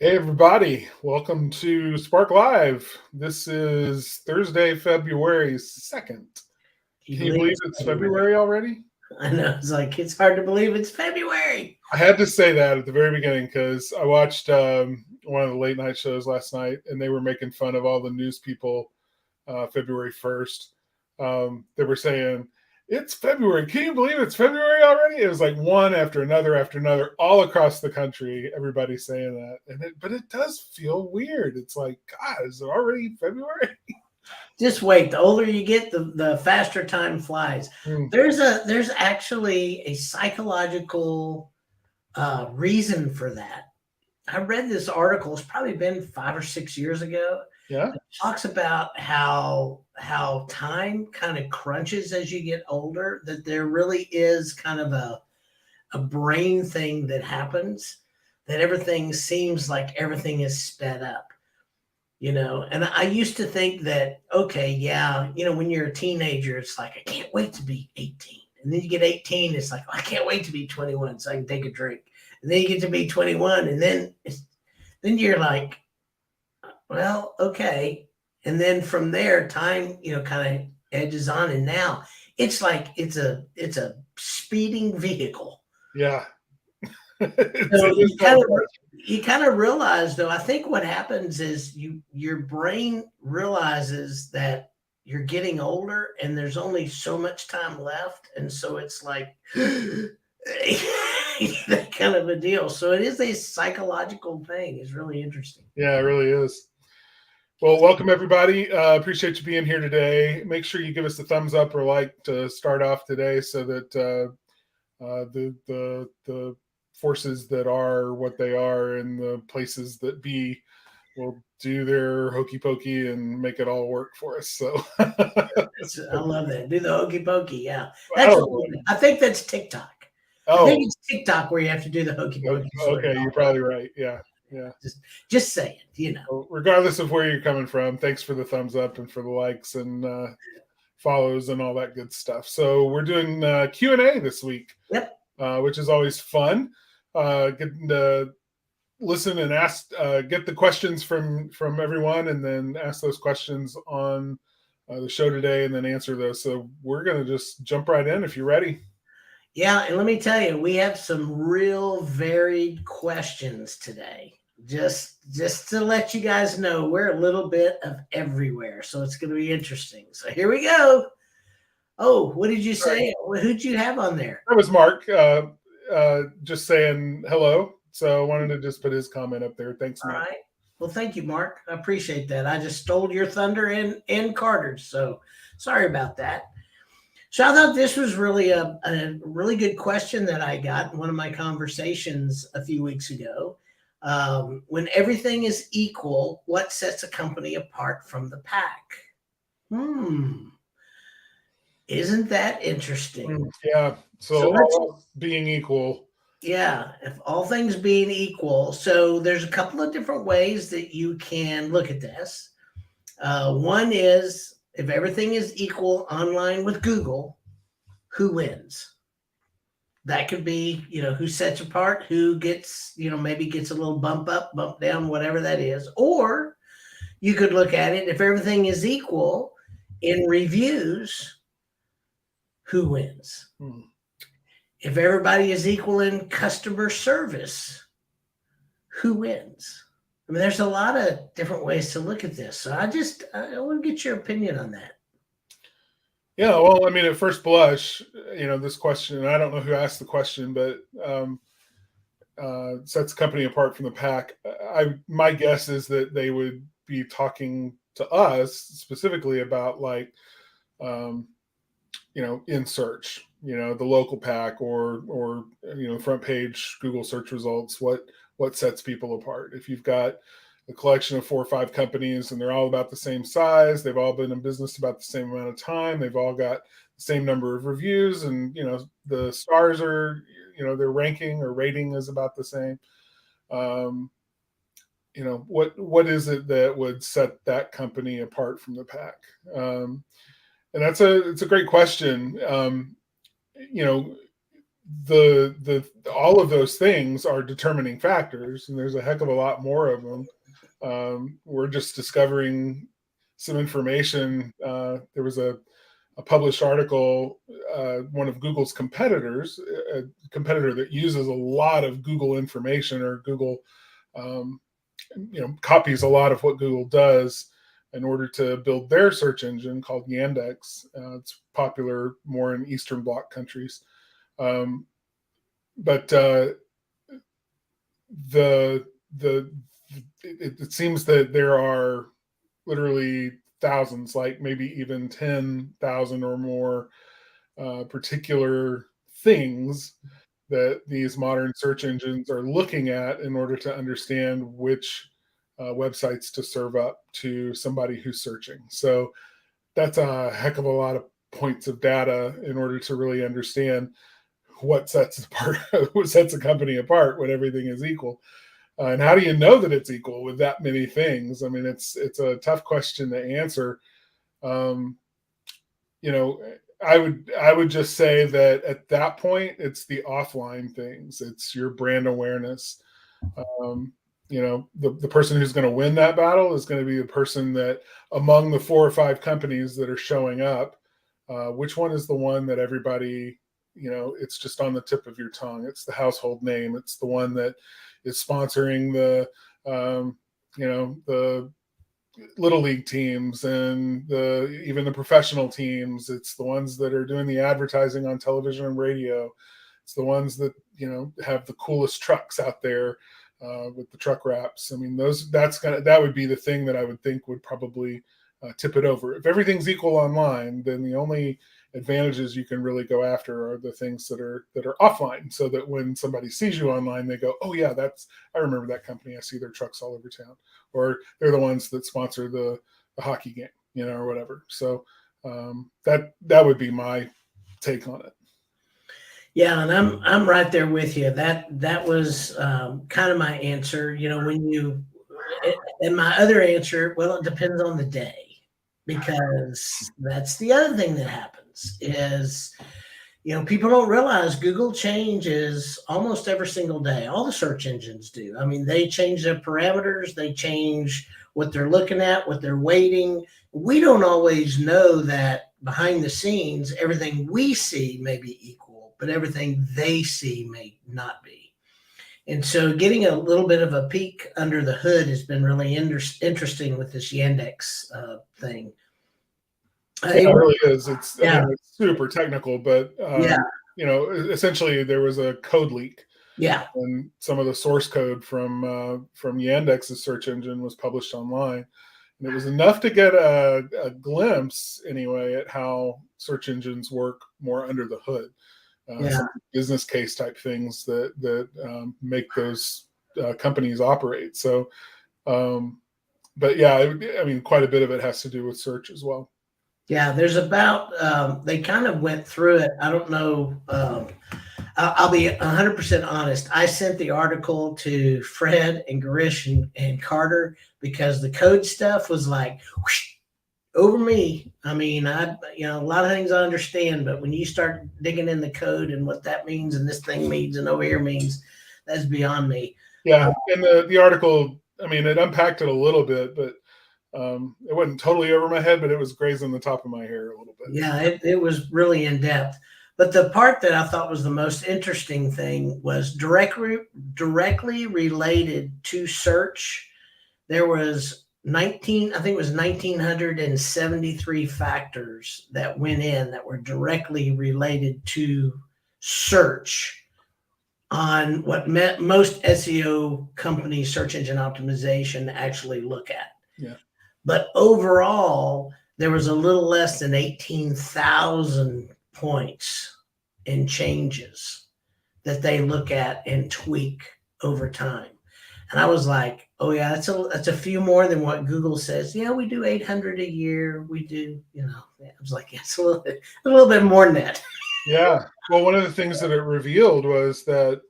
Hey everybody, welcome to Spark Live. This is Thursday, February 2nd. You Can you believe believe it's it's February? February already? I know it's hard to believe it's February. I had to say that at the very beginning because I watched one of the late night shows last night and they were making fun of all the news people February 1st. They were saying, it's February. Can you believe it's February already? It was like one after another, all across the country. Everybody's saying that, but it does feel weird. It's like, God, is it already February? Just wait. The older you get, the faster time flies. Mm, There's actually a psychological reason for that. I read this article. It's probably been 5 or 6 years ago. yeah, It talks about how time kind of crunches as you get older. That there really is kind of a brain thing that happens. That everything seems like everything is sped up. And I used to think that, okay, yeah, when you're a teenager, it's like, I can't wait to be 18. And then you get 18, it's like, I can't wait to be 21 so I can take a drink. And then you get to be 21, and then you're like, well, okay. And then from there, time, kind of edges on. And now it's like it's a speeding vehicle. yeah. So It is you that kind of much. you kind of realize, though, I think what happens is your brain realizes that you're getting older and there's only so much time left, and so it's like that kind of a deal. So it is a psychological thing. It's really interesting. Yeah, it really is. Well, welcome everybody. Appreciate you being here today. Make sure you give us a thumbs up or like to start off today, so that the forces that are what they are and the places that be will do their hokey pokey and make it all work for us. So I love that. Do the hokey pokey. Yeah, I that's don't what know. I think. That's TikTok. I think Oh, it's TikTok where you have to do the hokey pokey so it okay, you're all works. probably right. Yeah, yeah. Just saying. Well, regardless of where you're coming from, thanks for the thumbs up and for the likes and follows and all that good stuff. So we're doing Q&A this week, Yep. which is always fun. Getting to listen and ask, get the questions from everyone, and then ask those questions on the show today, and then answer those. So we're gonna just jump right in if you're ready. Yeah, and let me tell you, we have some real varied questions today. Just to let you guys know, we're a little bit of everywhere, so it's going to be interesting. So here we go. Oh, what did you All right. say? Who'd you have on there? That was Mark, just saying hello. So I wanted to just put his comment up there. Thanks, All Mark. right. Well, thank you, Mark. I appreciate that. I just stole your thunder and Carter's, so sorry about that. So I thought this was really a really good question that I got in one of my conversations a few weeks ago. When everything is equal, what sets a company apart from the pack? Hmm. Isn't that interesting? Yeah. So So let's, all else being equal. yeah, if all things being equal, so there's a couple of different ways that you can look at this. One is if everything is equal online with Google, who wins? That could be, who sets apart, who gets, maybe gets a little bump up, bump down, whatever that is. Or you could look at it, if everything is equal in reviews, who wins? Hmm. If everybody is equal in customer service, who wins? I mean, there's a lot of different ways to look at this. So I want to get your opinion on that. Yeah, well, I mean, at first blush, this question, and I don't know who asked the question, but sets the company apart from the pack. My guess is that they would be talking to us specifically about like, um, in search, the local pack or front page Google search results. What sets people apart? If you've got a collection of 4 or 5 companies and they're all about the same size, they've all been in business about the same amount of time, they've all got the same number of reviews, and the stars are, their ranking or rating is about the same. um, what is it that would set that company apart from the pack? And it's a great question. you know the all of those things are determining factors, and there's a heck of a lot more of them. We're just discovering some information. There was a published article, one of Google's competitors, a competitor that uses a lot of Google information, or Google, copies a lot of what Google does in order to build their search engine, called Yandex. It's popular more in Eastern Bloc countries. But the it seems that there are literally thousands, like maybe even 10,000 or more particular things that these modern search engines are looking at in order to understand which websites to serve up to somebody who's searching. So that's a heck of a lot of points of data in order to really understand what sets apart, what sets a company apart when everything is equal. And how do you know that it's equal with that many things? I mean, it's a tough question to answer. Um, I would just say that at that point, it's the offline things. It's your brand awareness. Um, the person who's going to win that battle is going to be the person that, among the 4 or 5 companies that are showing up, which one is the one that everybody, it's just on the tip of your tongue. It's the household name. It's the one that is sponsoring the little league teams and even the professional teams. It's the ones that are doing the advertising on television and radio. It's the ones that have the coolest trucks out there with the truck wraps. I mean, that would be the thing that I would think would probably tip it over. If everything's equal online, then the only advantages you can really go after are the things that are offline, so that when somebody sees you online, they go, oh yeah, I remember that company. I see their trucks all over town, or they're the ones that sponsor the hockey game, or whatever. So that would be my take on it. Yeah, and I'm right there with you. That was kind of my answer. And my other answer, well, it depends on the day, because that's the other thing that happens is, people don't realize Google changes almost every single day. All the search engines do. I mean, they change their parameters, they change what they're looking at, what they're weighting. We don't always know that behind the scenes, everything we see may be equal, but everything they see may not be. And so getting a little bit of a peek under the hood has been really interesting with this Yandex thing. It really is. It's, yeah. I mean, it's super technical, but Yeah. essentially there was a code leak. Yeah. And some of the source code from Yandex's search engine was published online. And it was enough to get a glimpse, anyway, at how search engines work more under the hood. Some business case type things that make those companies operate. So, but yeah, I mean, quite a bit of it has to do with search as well. Yeah, there's about they kind of went through it. I don't know. I'll be 100% honest. I sent the article to Fred and Garish and Carter, because the code stuff was like whoosh, over me. I mean, a lot of things I understand, but when you start digging in the code and what that means and this thing means and over here means, that's beyond me. Yeah, and the article, I mean, it unpacked it a little bit, but it wasn't totally over my head, but it was grazing the top of my hair a little bit. Yeah, it was really in depth. But the part that I thought was the most interesting thing was directly related to search. There was 1,973 factors that went in that were directly related to search on what most SEO companies, search engine optimization, actually look at. Yeah. But overall, there was a little less than 18,000 points in changes that they look at and tweak over time. And I was like, oh yeah, that's a few more than what Google says. Yeah, we do 800 a year. We do, I was like, yeah, it's a little bit more than that. Yeah. Well, one of the things that it revealed was that,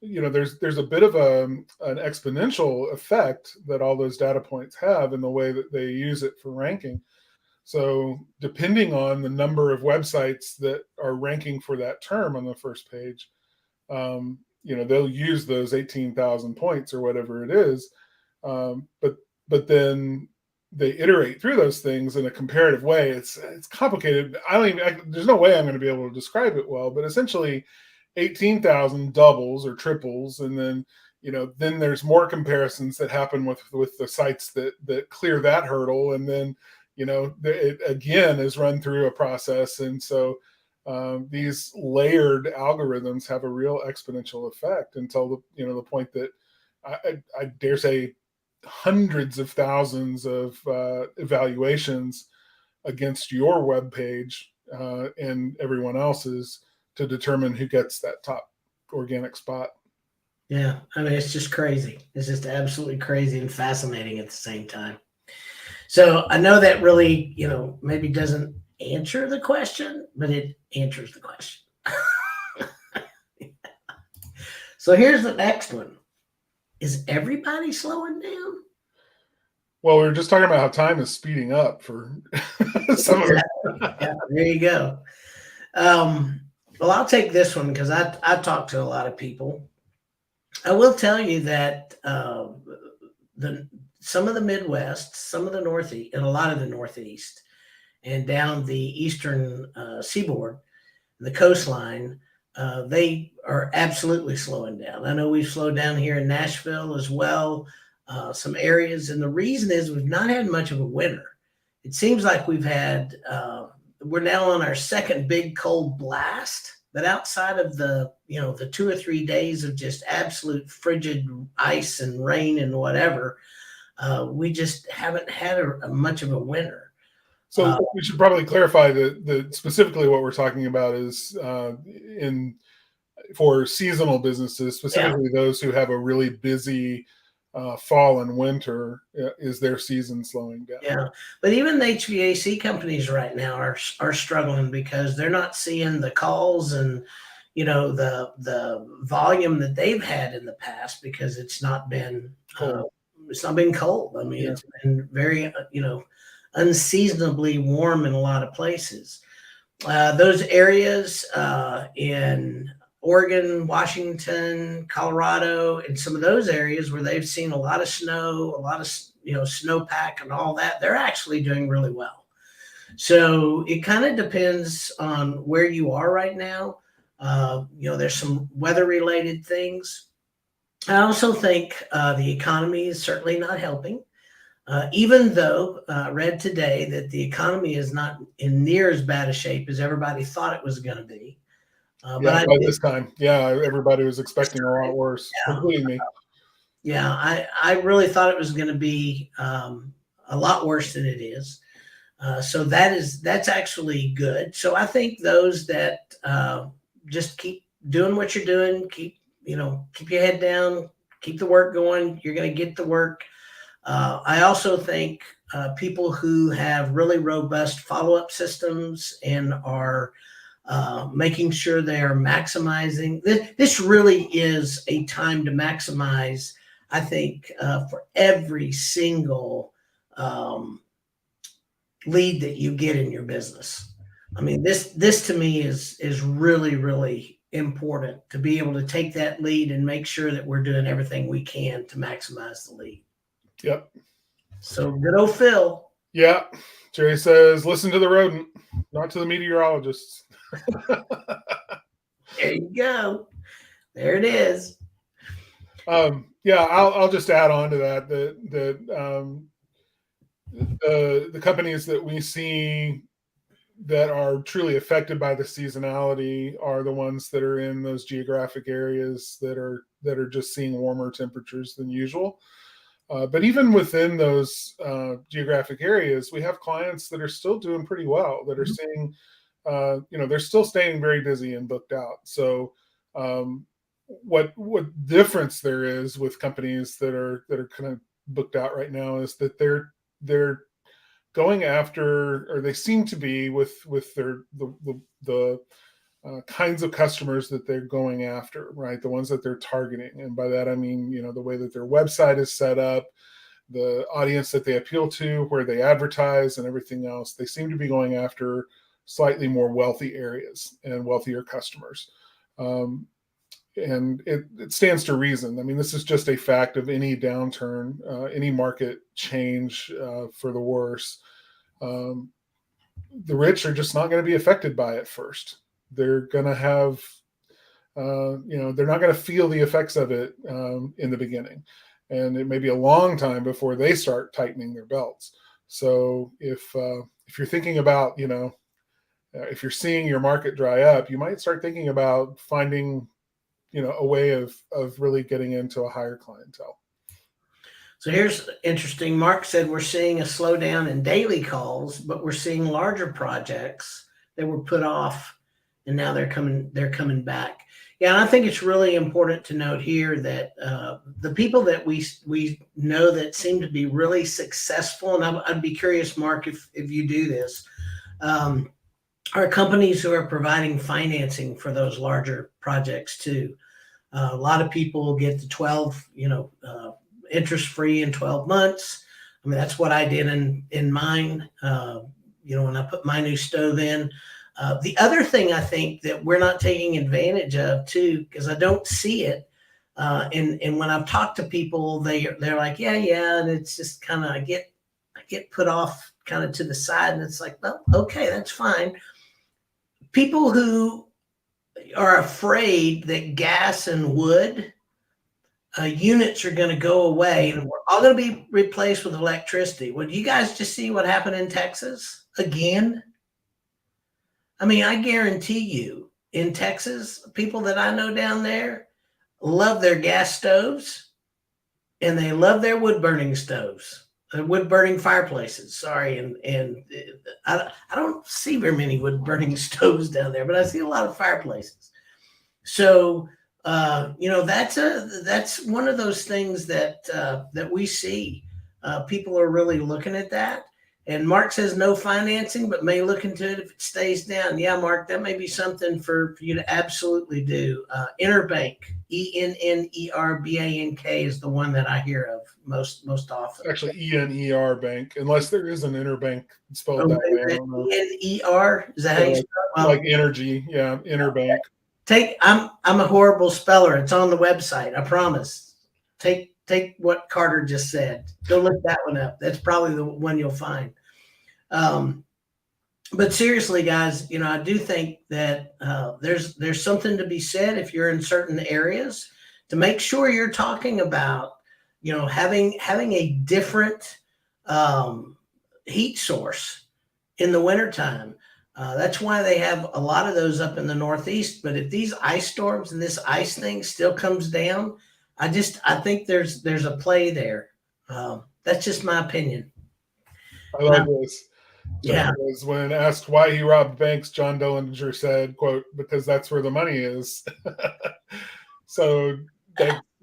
there's a bit of an exponential effect that all those data points have in the way that they use it for ranking. So depending on the number of websites that are ranking for that term on the first page, they'll use those 18,000 points or whatever it is. But then they iterate through those things in a comparative way. It's complicated. There's no way I'm going to be able to describe it well, but essentially 18,000 doubles or triples. And then, then there's more comparisons that happen with the sites that clear that hurdle. And then, it again is run through a process. And so these layered algorithms have a real exponential effect until the point that I dare say hundreds of thousands of evaluations against your web page and everyone else's to determine who gets that top organic spot. Yeah, I mean, it's just crazy. It's just absolutely crazy and fascinating at the same time. So I know that really, maybe doesn't answer the question, but it answers the question. So here's the next one. Is everybody slowing down? Well, we were just talking about how time is speeding up for some of us. Yeah, there you go. Well, I'll take this one because I talked to a lot of people. I will tell you that some of the Midwest, some of the Northeast, and a lot of the Northeast, and down the eastern seaboard, the coastline, they are absolutely slowing down. I know we've slowed down here in Nashville as well, some areas, and the reason is we've not had much of a winter. It seems like we're now on our second big cold blast, but outside of the 2 or 3 days of just absolute frigid ice and rain and whatever, we just haven't had much of a winter. So we should probably clarify that specifically what we're talking about is for seasonal businesses, specifically those who have a really busy fall and winter, is their season slowing down. Yeah, but even the HVAC companies right now are struggling because they're not seeing the calls and the volume that they've had in the past because it's not been cold. It's not been cold. I mean, it's been very unseasonably warm in a lot of places. Those areas in Oregon, Washington, Colorado, and some of those areas where they've seen a lot of snow, a lot of snowpack and all that, they're actually doing really well. So it kind of depends on where you are right now. There's some weather related things. I also think the economy is certainly not helping. Even though I read today that the economy is not in near as bad a shape as everybody thought it was going to be. But by this time, everybody was expecting a lot worse, including me. Yeah, I really thought it was going to be a lot worse than it is. So that's actually good. So I think those that just keep doing what you're doing, keep your head down, keep the work going. You're going to get the work. I also think people who have really robust follow-up systems and are making sure they are maximizing. This really is a time to maximize, I think, for every single lead that you get in your business. I mean, this to me is really, really important to be able to take that lead and make sure that we're doing everything we can to maximize the lead. Yep. So good old Phil. Yeah. Jerry says, listen to the rodent, not to the meteorologists. There you go. There it is. I'll just add on to that the companies that we see that are truly affected by the seasonality are the ones that are in those geographic areas that are just seeing warmer temperatures than usual. But even within those geographic areas, we have clients that are still doing pretty well, that are seeing, they're still staying very busy and booked out. So what difference there is with companies that are kind of booked out right now is that they're going after, or they seem to be with the kinds of customers that they're going after, right? The ones that they're targeting. And by that, I mean, the way that their website is set up, the audience that they appeal to, where they advertise, and everything else. They seem to be going after slightly more wealthy areas and wealthier customers. And it stands to reason. I mean, this is just a fact of any downturn, any market change for the worse. The rich are just not going to be affected by it first. They're going to have, they're not going to feel the effects of it in the beginning. And it may be a long time before they start tightening their belts. So if you're thinking about, if you're seeing your market dry up, you might start thinking about finding, a way of really getting into a higher clientele. So here's interesting. Mark said we're seeing a slowdown in daily calls, but we're seeing larger projects that were put off, and now they're coming back. Yeah, and I think it's really important to note here that the people that we know that seem to be really successful, and I'd be curious, Mark, if you do this, are companies who are providing financing for those larger projects too. A lot of people get the 12, interest free in 12 months. I mean, that's what I did in mine, when I put my new stove in. The other thing I think that we're not taking advantage of too, because I don't see it, and when I've talked to people, they're like, yeah, and it's just kind of I get put off kind of to the side, and it's like, well, okay, that's fine. People who are afraid that gas and wood units are going to go away and we're all going to be replaced with electricity. Well, you guys just see what happened in Texas again? I mean, I guarantee you in Texas, people that I know down there love their gas stoves and they love their wood burning stoves, wood burning fireplaces. Sorry. And I don't see very many wood burning stoves down there, but I see a lot of fireplaces. So, that's one of those things that we see. People are really looking at that. And Mark says no financing, but may look into it if it stays down. Yeah, Mark, that may be something for you to absolutely do. Interbank, ENNERBANK is the one that I hear of most often. Actually, ENER Bank, unless there is an interbank spelled that way. I don't know. ENER, is that how you spell it? Like energy, yeah, interbank. I'm a horrible speller. It's on the website. I promise. Take what Carter just said. Go look that one up. That's probably the one you'll find. But seriously, guys, I do think that there's something to be said if you're in certain areas to make sure you're talking about, having a different heat source in the wintertime. That's why they have a lot of those up in the Northeast. But if these ice storms and this ice thing still comes down, I think there's a play there. That's just my opinion. I like this. Yeah. Because when asked why he robbed banks, John Dillinger said, quote, because that's where the money is. So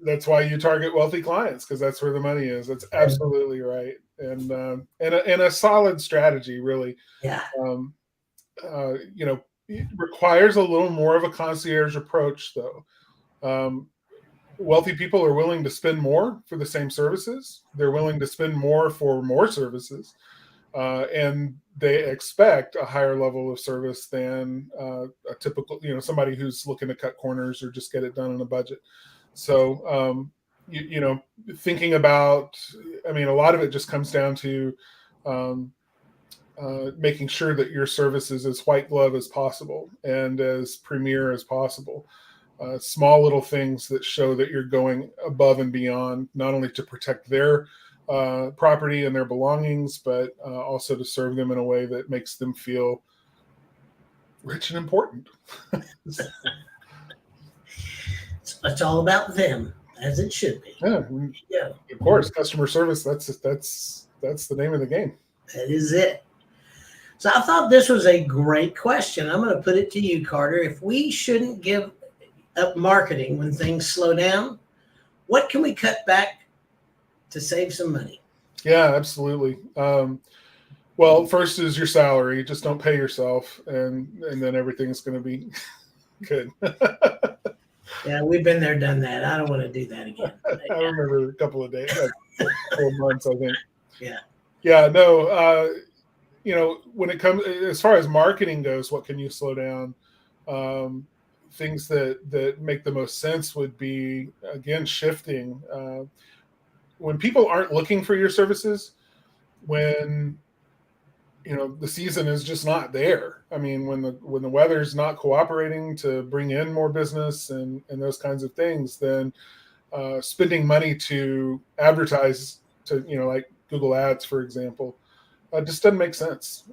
that's why you target wealthy clients, because that's where the money is. That's absolutely right. And a solid strategy, really. Yeah. It requires a little more of a concierge approach, though. Wealthy people are willing to spend more for the same services. They're willing to spend more for more services. And they expect a higher level of service than a typical, somebody who's looking to cut corners or just get it done on a budget. So, thinking about, a lot of it just comes down to making sure that your service is as white glove as possible and as premier as possible. Small little things that show that you're going above and beyond, not only to protect their property and their belongings, but also to serve them in a way that makes them feel rich and important. It's all about them, as it should be. Yeah. Of course, customer service. That's the name of the game. That is it. So I thought this was a great question. I'm going to put it to you, Carter. If we shouldn't give up marketing when things slow down, what can we cut back to save some money? Yeah, absolutely. Well, first is your salary. Just don't pay yourself, and then everything's going to be good. Yeah, we've been there, done that. I don't want to do that again. I remember a couple of days, months, I think. Yeah. Yeah, no, when it comes as far as marketing goes, what can you slow down? Things that make the most sense would be, again, shifting. When people aren't looking for your services, when the season is just not there. I mean, when the weather's not cooperating to bring in more business and those kinds of things, then spending money to advertise to like Google Ads, for example, just doesn't make sense.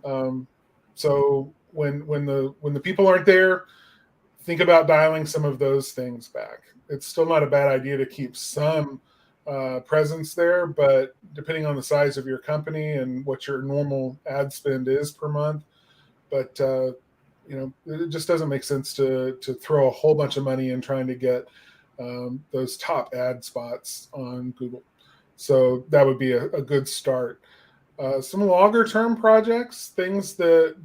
So when the people aren't there, think about dialing some of those things back. It's still not a bad idea to keep some presence there, but depending on the size of your company and what your normal ad spend is per month, but it just doesn't make sense to throw a whole bunch of money in trying to get those top ad spots on Google. So that would be a good start. Some longer term projects, things that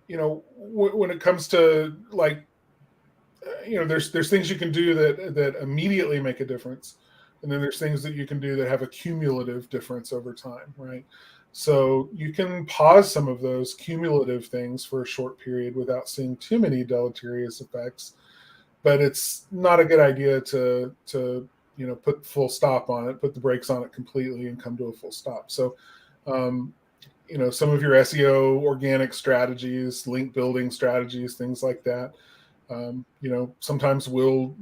when it comes to like, there's things you can do that immediately make a difference, and then there's things that you can do that have a cumulative difference over time, right? So you can pause some of those cumulative things for a short period without seeing too many deleterious effects, but it's not a good idea to put full stop on it, put the brakes on it completely, and come to a full stop. So some of your SEO organic strategies, link building strategies, things like that. Sometimes we'll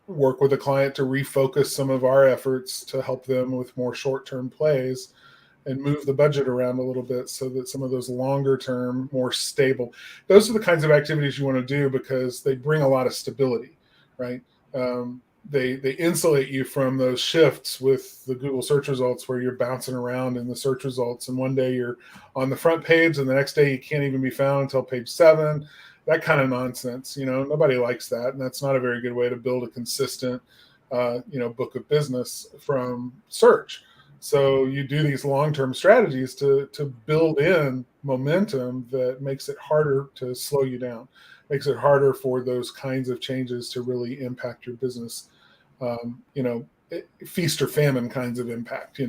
work with a client to refocus some of our efforts to help them with more short-term plays and move the budget around a little bit so that some of those longer term, more stable, those are the kinds of activities you want to do because they bring a lot of stability, right? They insulate you from those shifts with the Google search results where you're bouncing around in the search results, and one day you're on the front page and the next day you can't even be found until page 7. That kind of nonsense, nobody likes that, and that's not a very good way to build a consistent book of business from search. So you do these long-term strategies to build in momentum that makes it harder to slow you down, makes it harder for those kinds of changes to really impact your business. Feast or famine kinds of impact,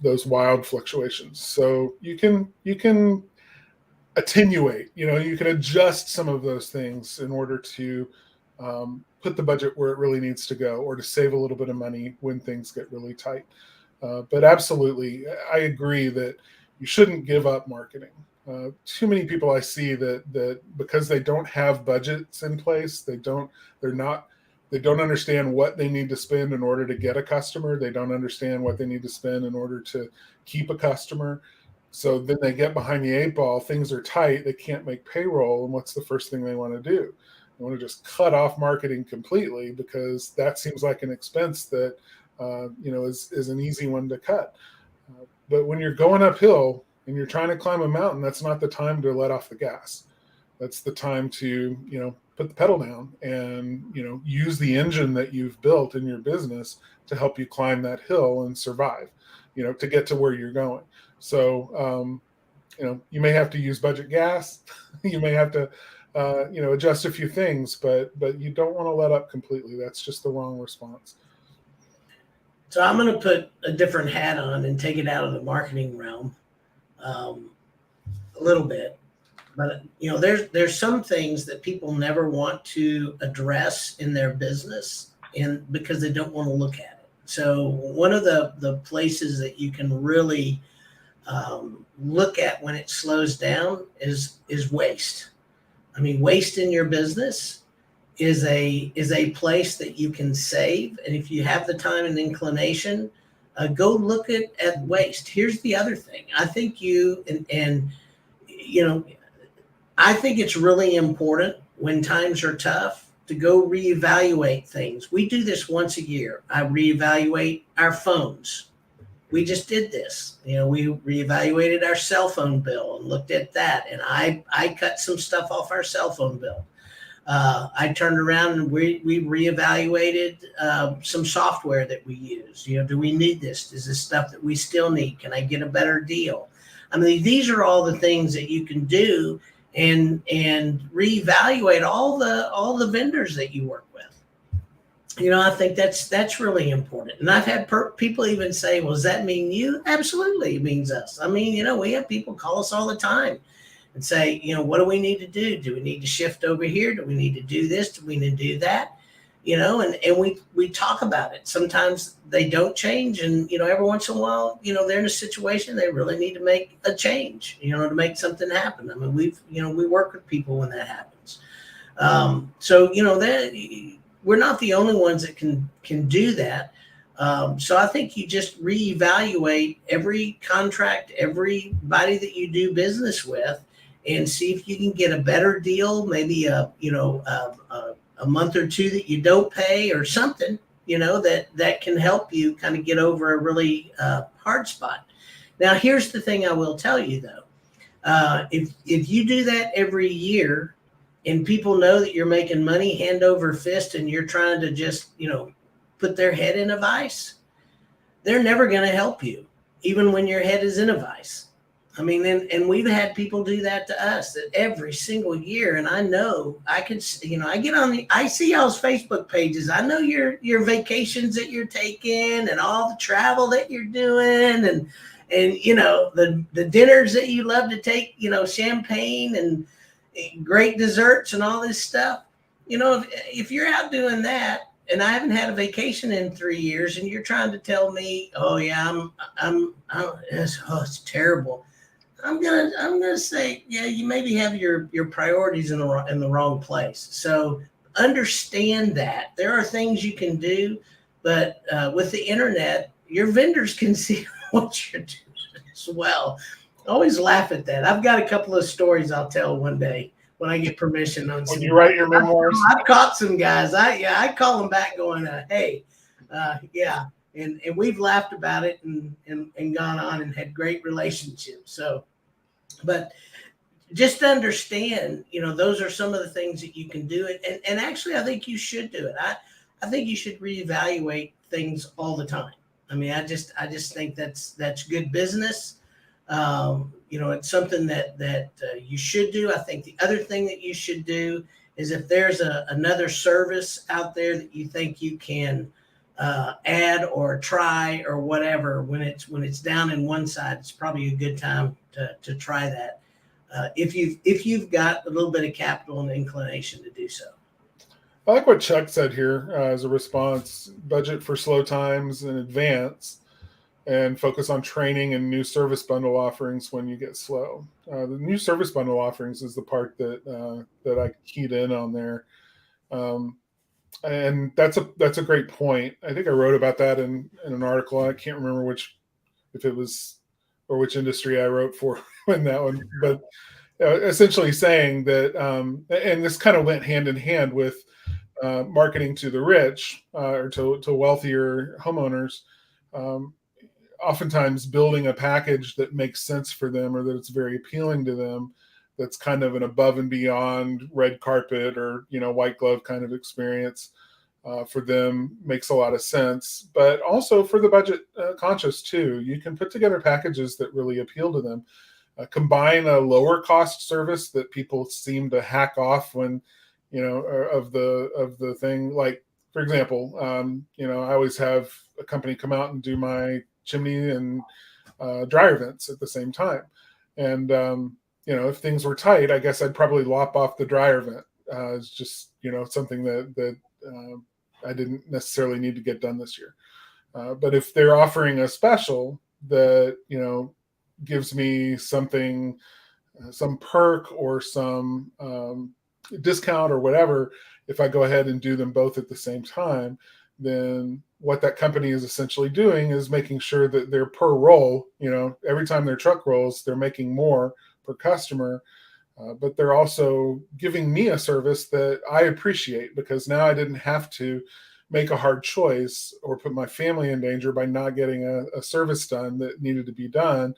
those wild fluctuations. So you can attenuate, you can adjust some of those things in order to put the budget where it really needs to go, or to save a little bit of money when things get really tight. But absolutely, I agree that you shouldn't give up marketing. Too many people I see that because they don't have budgets in place, they don't understand what they need to spend in order to get a customer. They don't understand what they need to spend in order to keep a customer. So then they get behind the 8 ball, things are tight, they can't make payroll, and what's the first thing they want to do? They want to just cut off marketing completely, because that seems like an expense that is an easy one to cut. But when you're going uphill and you're trying to climb a mountain, that's not the time to let off the gas. That's the time to put the pedal down and use the engine that you've built in your business to help you climb that hill and survive, to get to where you're going. So you may have to use budget gas. You may have to adjust a few things, but you don't want to let up completely. That's just the wrong response. So I'm going to put a different hat on and take it out of the marketing realm a little bit. But there's some things that people never want to address in their business, and because they don't want to look at it. So one of the places that you can really look at when it slows down is waste. I mean, waste in your business is a place that you can save, and if you have the time and inclination, go look at waste. Here's the other thing. I think I think it's really important when times are tough to go reevaluate things. We do this once a year. I reevaluate our phones. We just did this. We reevaluated our cell phone bill and looked at that. And I cut some stuff off our cell phone bill. I turned around and we reevaluated some software that we use. Do we need this? Is this stuff that we still need? Can I get a better deal? I mean, these are all the things that you can do and reevaluate all the vendors that you work with. I think that's really important. And I've had people even say, "Well, does that mean you?" Absolutely, it means us. I mean, we have people call us all the time and say, "What do we need to do? Do we need to shift over here? Do we need to do this? Do we need to do that?" And we talk about it. Sometimes they don't change, and every once in a while, they're in a situation they really need to make a change, to make something happen. I mean, we work with people when that happens. So that we're not the only ones that can do that. So I think you just reevaluate every contract, everybody that you do business with, and see if you can get a better deal, maybe a month or two that you don't pay or something, that can help you kind of get over a really hard spot. Now, here's the thing I will tell you though. If you do that every year and people know that you're making money hand over fist and you're trying to just, put their head in a vice, they're never going to help you, even when your head is in a vice. I mean, and we've had people do that to us that every single year. And I know I can, I get I see y'all's Facebook pages. I know your vacations that you're taking and all the travel that you're doing and the dinners that you love to take, champagne and great desserts and all this stuff. If you're out doing that and I haven't had a vacation in 3 years and you're trying to tell me, oh yeah, it's terrible. I'm gonna say, yeah, you maybe have your priorities in the wrong place. So understand that there are things you can do, but with the internet, your vendors can see what you're doing as well. I always laugh at that. I've got a couple of stories I'll tell one day when I get permission on when you write your memoirs. I've caught some guys. I call them back going, hey, yeah. And we've laughed about it and gone on and had great relationships. So, but just to understand, those are some of the things that you can do. And actually, I think you should do it. I think you should reevaluate things all the time. I mean, I just think that's good business. It's something that you should do. I think the other thing that you should do is if there's another service out there that you think you can add or try or whatever, when it's down in one side, it's probably a good time to try that. If you've got a little bit of capital and inclination to do so. I like what Chuck said here as a response: budget for slow times in advance and focus on training and new service bundle offerings when you get slow. The new service bundle offerings is the part that I keyed in on there. And that's a great point. I think I wrote about that in an article. I can't remember which industry I wrote for in that one, but essentially saying that, and this kind of went hand in hand with marketing to the rich or to wealthier homeowners. Oftentimes building a package that makes sense for them or that it's very appealing to them, that's kind of an above and beyond red carpet or white glove kind of experience for them, makes a lot of sense. But also for the budget conscious too, you can put together packages that really appeal to them. Combine a lower cost service that people seem to hack off when of the thing. Like, for example, I always have a company come out and do my chimney and dryer vents at the same time. And, if things were tight, I guess I'd probably lop off the dryer vent. It's just, something that I didn't necessarily need to get done this year. But if they're offering a special that, gives me something, some perk or some discount or whatever, if I go ahead and do them both at the same time, then what that company is essentially doing is making sure that their per roll, every time their truck rolls, they're making more per customer. But they're also giving me a service that I appreciate, because now I didn't have to make a hard choice or put my family in danger by not getting a service done that needed to be done.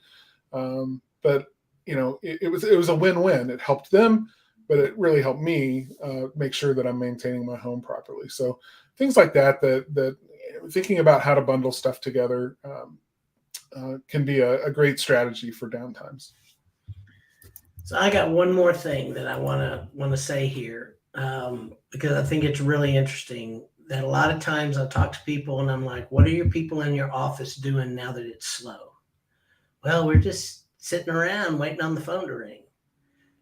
But it was a win-win. It helped them, but it really helped me make sure that I'm maintaining my home properly. So things like that thinking about how to bundle stuff together can be a great strategy for downtimes. So I got one more thing that I want to say here, because I think it's really interesting that a lot of times I talk to people and I'm like, what are your people in your office doing now that it's slow? Well, we're just sitting around waiting on the phone to ring.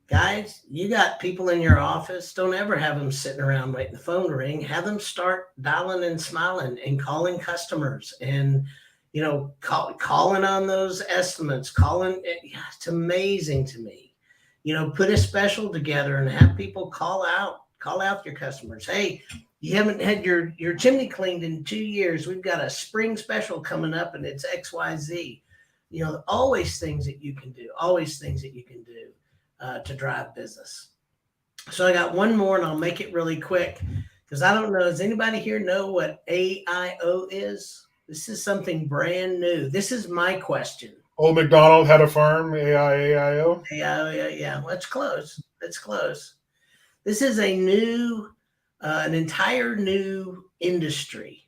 Guys, you got people in your office. Don't ever have them sitting around waiting the phone to ring. Have them start dialing and smiling and calling customers and, calling on those estimates, calling. It's amazing to me. Put a special together and have people call out your customers. Hey, you haven't had your chimney cleaned in 2 years. We've got a spring special coming up and it's XYZ. Always things that you can do, to drive business. So I got one more and I'll make it really quick because I don't know. Does anybody here know what AIO is? This is something brand new. This is my question. Old McDonald had a farm, AIAIO. AIO, yeah. Let's close. This is an entire new industry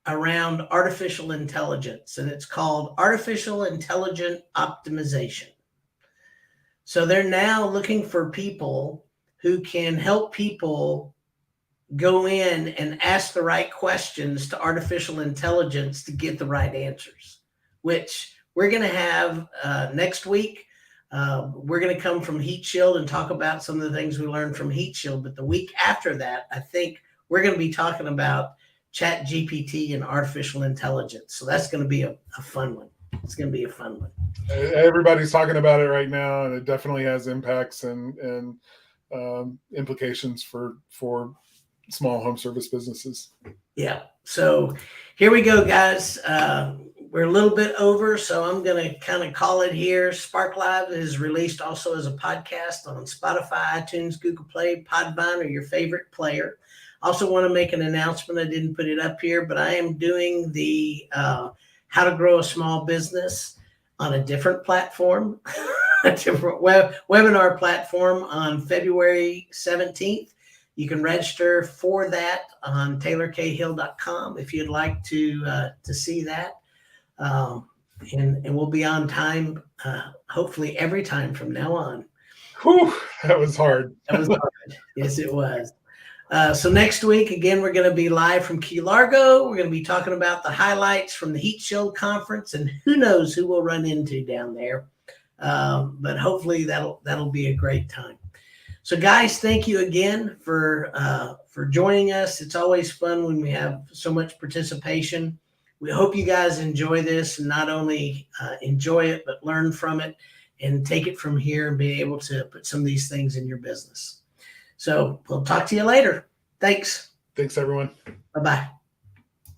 around artificial intelligence, and it's called artificial intelligent optimization. So they're now looking for people who can help people go in and ask the right questions to artificial intelligence to get the right answers, which we're going to have next week. We're going to come from Heat Shield and talk about some of the things we learned from Heat Shield. But the week after that, I think we're going to be talking about Chat GPT and artificial intelligence. So that's going to be a fun one. It's going to be a fun one. Everybody's talking about it right now, and it definitely has impacts and implications for small home service businesses. Yeah. So here we go, guys. We're a little bit over, so I'm going to kind of call it here. sparklive is released also as a podcast on Spotify, iTunes, Google Play, Podvine, or your favorite player. Also want to make an announcement. I didn't put it up here, but I am doing the How to Grow a Small Business on a different platform, a different webinar platform on February 17th. You can register for that on taylorkhill.com if you'd like to see that. And we'll be on time, hopefully every time from now on. Whew, that was hard. That was hard. Yes, it was. So next week, again, we're going to be live from Key Largo. We're going to be talking about the highlights from the Heat Shield Conference, and who knows who we'll run into down there. But hopefully that'll be a great time. So guys, thank you again for joining us. It's always fun when we have so much participation. We hope you guys enjoy this and not only enjoy it, but learn from it and take it from here and be able to put some of these things in your business. So we'll talk to you later. Thanks. Thanks, everyone. Bye-bye.